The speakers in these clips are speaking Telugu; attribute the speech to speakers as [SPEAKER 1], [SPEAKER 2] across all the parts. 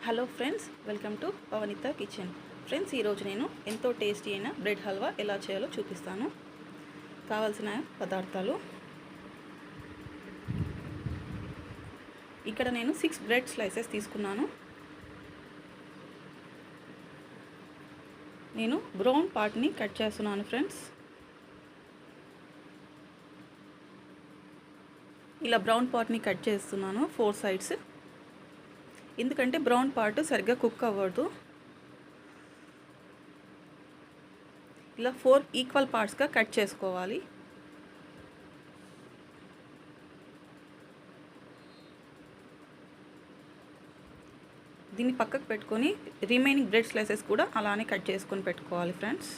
[SPEAKER 1] Hello friends, welcome to Pavanitha kitchen. Friends, ఈరోజు నేను ఎంతో టేస్టీ అయిన బ్రెడ్ హల్వా ఎలా చేయాలో చూపిస్తాను. కావాల్సిన పదార్థాలు ఇక్కడ నేను 6 బ్రెడ్ స్లైసెస్ తీసుకున్నాను. నేను బ్రౌన్ పార్ట్ని కట్ చేస్తున్నాను ఫ్రెండ్స్. ఇలా బ్రౌన్ పార్ట్ని కట్ చేస్తున్నాను 4 సైడ్స్. ఎందుకంటే బ్రౌన్ పార్ట్ సరిగ్గా కుక్ అవ్వదు. ఇలా 4 ఈక్వల్ పార్ట్స్గా కట్ చేసుకోవాలి. దీన్ని పక్కకు పెట్టుకొని రిమైనింగ్ బ్రెడ్ స్లైసెస్ కూడా అలానే కట్ చేసుకొని పెట్టుకోవాలి ఫ్రెండ్స్.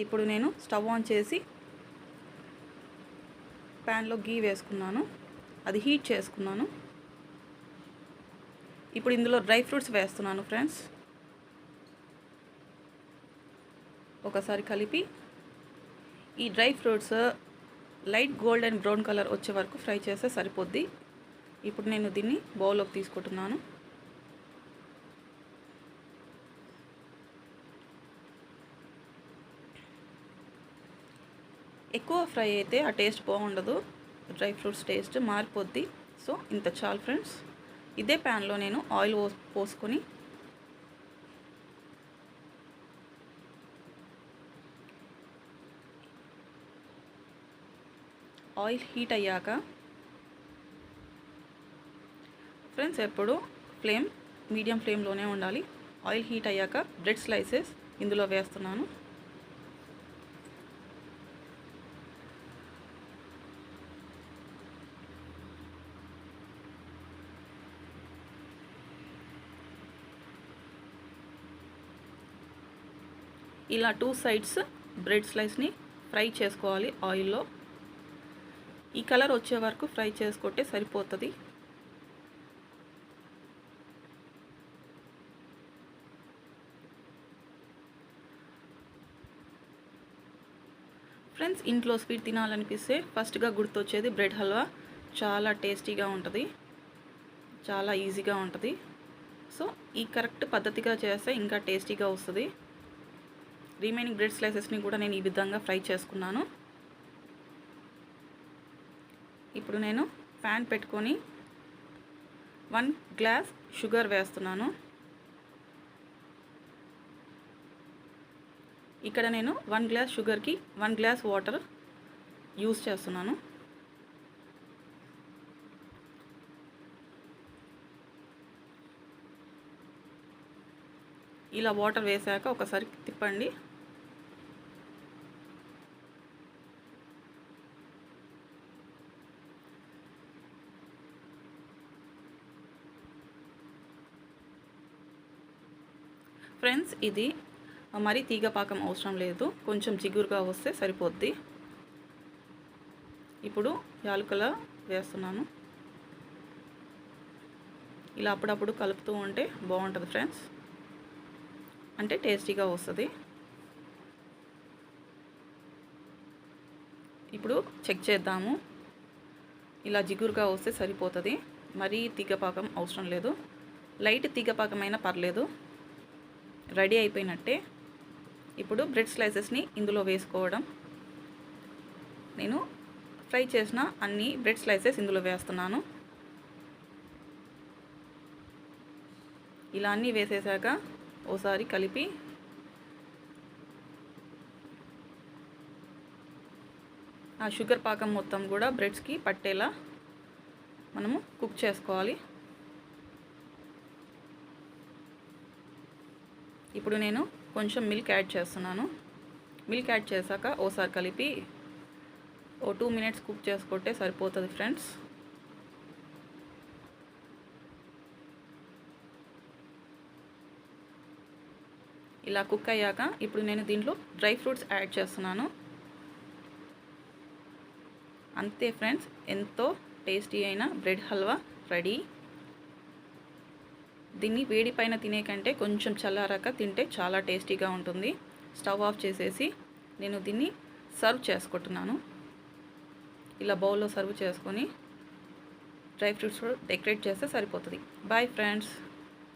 [SPEAKER 1] ఇప్పుడు నేను స్టవ్ ఆన్ చేసి ప్యాన్లో గీ వేసుకున్నాను. అది హీట్ చేసుకున్నాను. ఇప్పుడు ఇందులో డ్రై ఫ్రూట్స్ వేస్తున్నాను ఫ్రెండ్స్. ఒకసారి కలిపి ఈ dry fruits light golden brown colour వచ్చే వరకు ఫ్రై చేస్తే సరిపోద్ది. ఇప్పుడు నేను దీన్ని బౌల్లోకి తీసుకుంటున్నాను. ఎక్కువ ఫ్రై అయితే ఆ టేస్ట్ బాగుండదు, డ్రై ఫ్రూట్స్ టేస్ట్ మారిపోద్ది. సో ఇంత చాలు ఫ్రెండ్స్. ఇదే ప్యాన్లో నేను ఆయిల్ పోసుకొని ఆయిల్ హీట్ అయ్యాక ఫ్రెండ్స్, ఎప్పుడు మీడియం ఫ్లేమ్లోనే ఉండాలి. ఆయిల్ హీట్ అయ్యాక బ్రెడ్ స్లైసెస్ ఇందులో వేస్తున్నాను. ఇలా 2 సైడ్స్ బ్రెడ్ స్లైస్ని ఫ్రై చేసుకోవాలి ఆయిల్లో. ఈ కలర్ వచ్చే వరకు ఫ్రై చేసుకుంటే సరిపోతుంది. ఫ్రెండ్స్, ఇంట్లో స్వీట్ తినాలనిపిస్తే ఫస్ట్గా గుర్తొచ్చేది బ్రెడ్ హల్వా. చాలా టేస్టీగా ఉంటుంది, చాలా ఈజీగా ఉంటుంది. సో ఈ కరెక్ట్ పద్ధతిగా చేస్తే ఇంకా టేస్టీగా వస్తుంది. రిమైనింగ్ బ్రెడ్ స్లైసెస్ని కూడా నేను ఈ విధంగా ఫ్రై చేసుకున్నాను. ఇప్పుడు నేను ప్యాన్ పెట్టుకొని 1 గ్లాస్ షుగర్ వేస్తున్నాను. ఇక్కడ నేను 1 గ్లాస్ షుగర్కి 1 గ్లాస్ వాటర్ యూస్ చేస్తున్నాను. ఇలా వాటర్ వేసాక ఒకసారి తిప్పండి. ఫ్రెండ్స్, ఇది మరీ తీగపాకం అవసరం లేదు, కొంచెం జిగురుగా వస్తే సరిపోద్ది. ఇప్పుడు యాలకుల వేస్తున్నాను. ఇలా అప్పుడప్పుడు కలుపుతూ ఉంటే బాగుంటుంది ఫ్రెండ్స్, అంటే టేస్టీగా వస్తుంది. ఇప్పుడు చెక్ చేద్దాము. ఇలా జిగురుగా వస్తే సరిపోతుంది, మరీ తీగపాకం అవసరం లేదు. లైట్ తీగపాకం అయినా పర్లేదు. రెడీ అయిపోయినట్టే. ఇప్పుడు బ్రెడ్ స్లైసెస్ని ఇందులో వేసుకోవడం. నేను ఫ్రై చేసిన అన్ని బ్రెడ్ స్లైసెస్ ఇందులో వేస్తున్నాను. ఇలా అన్నీ వేసేసాక ఓసారి కలిపి ఆ షుగర్ పాకం మొత్తం కూడా బ్రెడ్స్కి పట్టేలా మనము కుక్ చేసుకోవాలి. ఇప్పుడు నేను కొంచెం మిల్క్ యాడ్ చేస్తున్నాను. మిల్క్ యాడ్ చేశాక ఓసారి కలిపి 2 మినిట్స్ కుక్ చేసుకుంటే సరిపోతుంది ఫ్రెండ్స్. ఇలా కుక్ అయ్యాక ఇప్పుడు నేను దీంట్లో డ్రై ఫ్రూట్స్ యాడ్ చేస్తున్నాను. అంతే ఫ్రెండ్స్, ఎంతో టేస్టీ అయిన బ్రెడ్ హల్వా రెడీ. దీన్ని వేడి పైన తినే కంటే కొంచెం చల్లారాక తింటే చాలా టేస్టీగా ఉంటుంది. స్టవ్ ఆఫ్ చేసేసి నేను దీన్ని సర్వ్ చేసుకుంటున్నాను. ఇలా బౌల్లో సర్వ్ చేసుకొని డ్రై ఫ్రూట్స్ కూడా డెకరేట్ చేస్తే సరిపోతుంది. Boy friends.